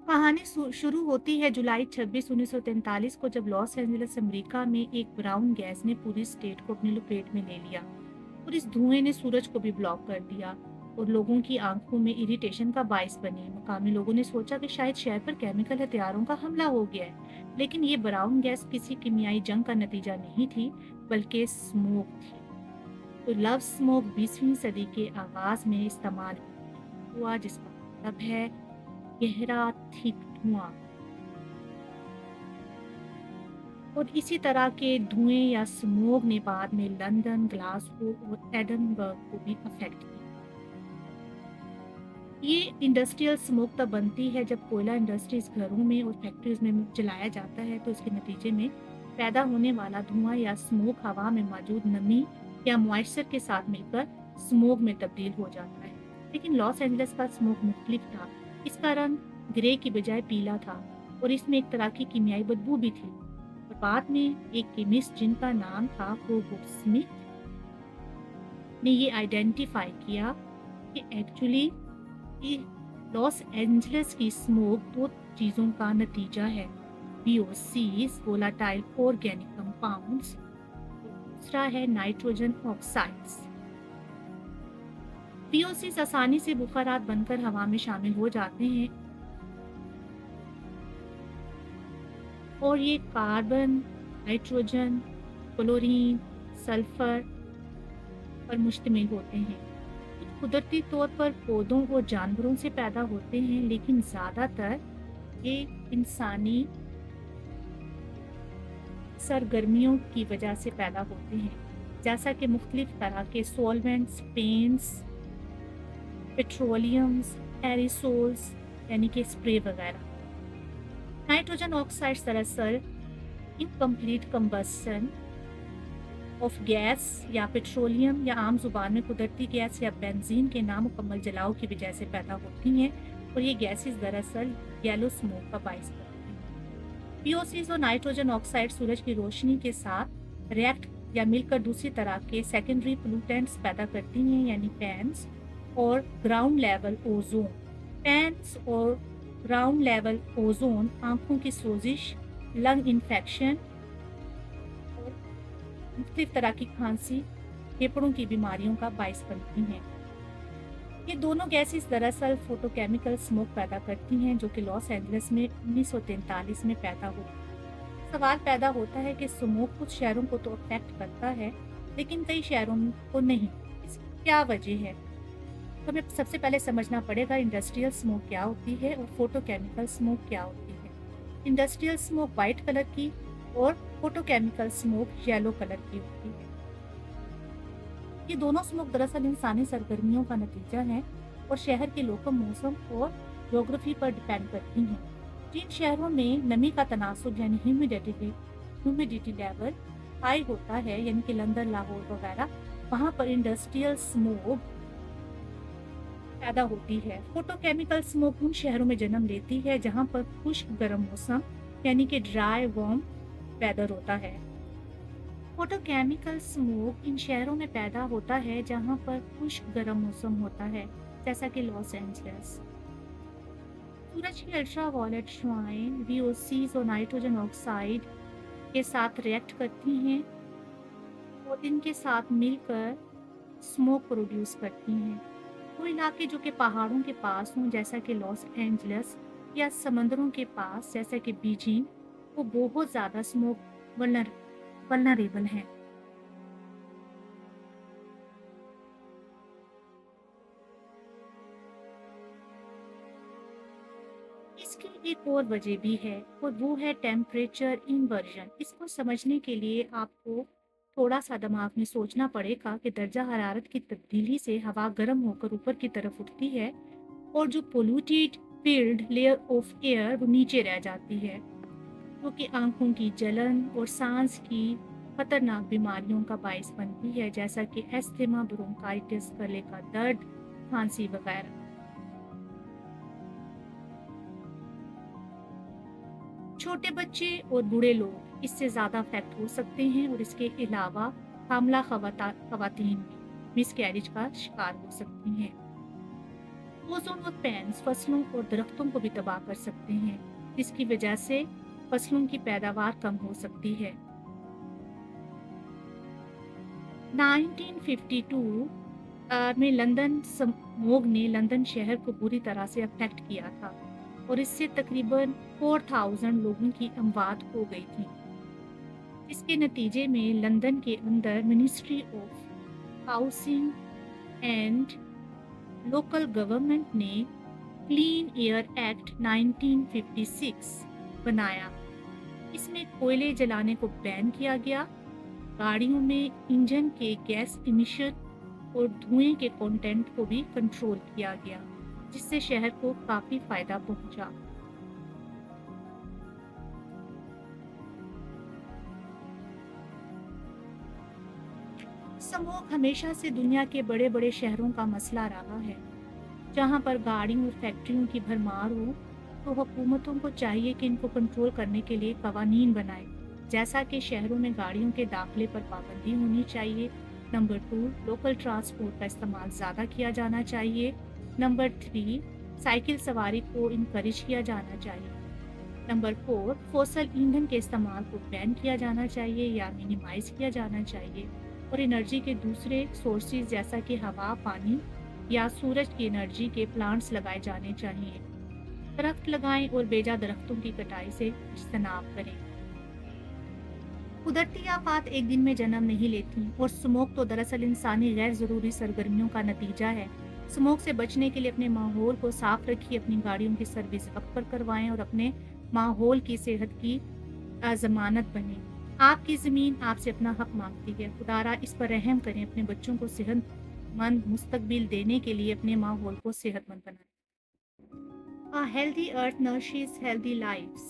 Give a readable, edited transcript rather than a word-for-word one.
कहानी शुरू होती है जुलाई 26 1943 को, जब लॉस एंजलिस अमेरिका में एक ब्राउन गैस ने पूरी स्टेट को अपनी लपेट में ले लिया। और इस धुएं ने सूरज को भी ब्लॉक कर दिया और लोगों की आंखों में इरिटेशन का बायस बनी। मकामी लोगों ने सोचा कि शायद शहर पर केमिकल हथियारों का हमला हो गया है, लेकिन ये ब्राउन गैस किसी कीमियाई जंग का नतीजा नहीं थी, बल्कि स्मोक थी। तो लव स्मोक 20वीं सदी के आगाज में इस्तेमाल हुआ, जिसका मतलब है गहरा थिक धुआं। और इसी तरह के धुएं या स्मोक ने बाद में लंदन, ग्लासगो और एडनबर्ग को भी अफेक्ट किया। ये इंडस्ट्रियल स्मोक तब बनती है जब कोयला इंडस्ट्रीज घरों में और फैक्ट्रीज में जलाया जाता है, तो इसके नतीजे में पैदा होने वाला धुआं या स्मोक हवा में मौजूद नमी या मॉइस्चर के साथ मिलकर स्मोक में तब्दील हो जाता है। लेकिन लॉस एंजलिस का स्मोक मुख्तलिफ था। इसका रंग ग्रे की बजाय पीला था और इसमें एक तरह की कीमियाई बदबू भी थी। और बाद में एक केमिस्ट जिनका नाम था होगो स्मिथ ने ये आइडेंटिफाई किया कि एक्चुअली लॉस एंजलिस की स्मोक दो चीज़ों का नतीजा है, VOCs वोलाटाइल ऑर्गेनिक कंपाउंड्स, दूसरा है नाइट्रोजन ऑक्साइड्स। VOCs आसानी से बुखारात बनकर हवा में शामिल हो जाते हैं और ये कार्बन, नाइट्रोजन, क्लोरीन, सल्फर पर मुश्तमिल होते हैं। कुछ कुदरती तौर पर पौधों और जानवरों से पैदा होते हैं, लेकिन ज़्यादातर ये इंसानी सरगर्मियों की वजह से पैदा होते हैं, जैसा कि मुख्तलिफ तरह के सॉल्वेंट्स, पेंट्स, पेट्रोलियम्स, एरिसोल्स यानी कि स्प्रे वगैरह। नाइट्रोजन ऑक्साइड्स दरअसल इनकम्प्लीट कंबस्शन ऑफ गैस या पेट्रोलियम या आम जुबान में कुदरती गैस या बेंजीन के नामुकम्मल जलाव की वजह से पैदा होती हैं, और ये गैसेस दरअसल येलो स्मोक का बाइस बनती हैं। VOCs और नाइट्रोजन ऑक्साइड सूरज की रोशनी के साथ रिएक्ट या मिलकर दूसरी तरह के सेकेंडरी पोल्यूटेंट्स पैदा करती हैं, यानी पैंस और ग्राउंड लेवल ओजोन। पैंस और ग्राउंड लेवल ओजोन आंखों की सोजिश, लंग इन्फेक्शन और मुख्तलिफ तरह की खांसी, फेफड़ों की बीमारियों का बाइस बनती हैं। ये दोनों गैसेस दरअसल फोटोकेमिकल स्मोक पैदा करती हैं, जो कि लॉस एंजलिस में 1943 में पैदा हुआ। सवाल पैदा होता है कि स्मोक कुछ शहरों को तो अफेक्ट करता है, लेकिन कई शहरों को नहीं। इसकी क्या वजह है? तो हमें सबसे पहले समझना पड़ेगा इंडस्ट्रियल स्मोक क्या होती है और फोटोकेमिकल स्मोक क्या होती है। इंडस्ट्रियल स्मोक वाइट कलर की और फोटोकेमिकल स्मोक येलो कलर की होती है। ये दोनों स्मोक दरअसल इंसानी सरगर्मियों का नतीजा है और शहर के लोकल मौसम और ज्योग्राफी पर डिपेंड करती हैं। जिन शहरों में नमी का तनासुब यानी ह्यूमिडिटी लेवल हाई होता है, यानी कि लंदन, लाहौर वगैरह, वहाँ पर इंडस्ट्रियल स्मोक पैदा होती है। फोटोकेमिकल स्मोक उन शहरों में जन्म लेती है जहाँ पर खुश्क गर्म मौसम यानी कि ड्राई वार्म वेदर होता है। फोटोकेमिकल स्मोक इन शहरों में पैदा होता है जहाँ पर खुश्क गर्म मौसम होता है, जैसा कि लॉस एंजलिस। सूरज की अल्ट्रावायलेट शुआएं VOCs और नाइट्रोजन ऑक्साइड के साथ रिएक्ट करती हैं और इनके साथ मिलकर स्मोक प्रोड्यूस करती हैं। वो इलाके जो कि पहाड़ों के पास हों, जैसा कि लॉस एंजलिस, या समंदरों के पास जैसा कि बीजिंग, वो बहुत ज़्यादा स्मोक वल्नरेबल हैं। इसकी एक और वजह भी है और वो है टेम्परेचर इन्वर्जन। इसको समझने के लिए आपको थोड़ा सा दिमाग में सोचना पड़ेगा कि दर्जा हरारत की तब्दीली से हवा गर्म होकर ऊपर की तरफ उठती है और जो polluted field layer of air वो नीचे रह जाती है, जो कि आंखों की जलन और सांस की खतरनाक बीमारियों का बायस बनती है, जैसा कि एस्थमा, ब्रोंकाइटिस, गले का दर्द, खांसी वगैरह। छोटे बच्चे और बूढ़े लोग इससे ज़्यादा अफेक्ट हो सकते हैं और इसके अलावा हामला खवातीन भी मिसकैरेज का शिकार हो सकती हैं। ओजोन और पैंस फसलों और दरख्तों को भी तबाह कर सकते हैं, जिसकी वजह से फसलों की पैदावार कम हो सकती है। 1952 में लंदन स्मॉग ने लंदन शहर को बुरी तरह से अफेक्ट किया था और इससे तकरीबन 4000 लोगों की अमवात हो गई थी। इसके नतीजे में लंदन के अंदर ministry of housing and local government ने क्लीन एयर एक्ट 1956 बनाया। इसमें कोयले जलाने को बैन किया गया, गाड़ियों में इंजन के गैस इमिशन और धुएं के कंटेंट को भी कंट्रोल किया गया, जिससे शहर को काफी फायदा पहुंचा। स्मॉग हमेशा से दुनिया के बड़े बड़े शहरों का मसला रहा है। जहां पर गाड़ियों और फैक्ट्रियों की भरमार हो, तो हुकूमतों को चाहिए कि इनको कंट्रोल करने के लिए कवानीन बनाए, जैसा कि शहरों में गाड़ियों के दाखिले पर पाबंदी होनी चाहिए। नंबर 2, लोकल ट्रांसपोर्ट का इस्तेमाल ज़्यादा किया जाना चाहिए। नंबर 3, साइकिल सवारी को इनकरेज किया जाना चाहिए। नंबर 4, फोसल ईंधन के इस्तेमाल को बैन किया जाना चाहिए या मिनिमाइज किया जाना चाहिए और एनर्जी के दूसरे सोर्सेज जैसा कि हवा, पानी या सूरज की एनर्जी के प्लांट्स लगाए जाने चाहिए। दरख्त लगाएं और बेजा दरख्तों की कटाई से इज्तनाब करें। कुदरती आफात एक दिन में जन्म नहीं लेती और स्मोक तो दरअसल इंसानी गैर ज़रूरी सरगर्मियों का नतीजा है। स्मोक से बचने के लिए अपने माहौल को साफ रखिए, अपनी गाड़ियों की सर्विस वक्त पर करवाएं और अपने माहौल की सेहत की जमानत बने। आपकी ज़मीन आपसे अपना हक मांगती है। खुदारा इस पर रहम करें, अपने बच्चों को सेहतमंद मुस्तकबिल देने के लिए अपने माहौल को सेहतमंद बनाएं। A healthy earth nourishes healthy lives.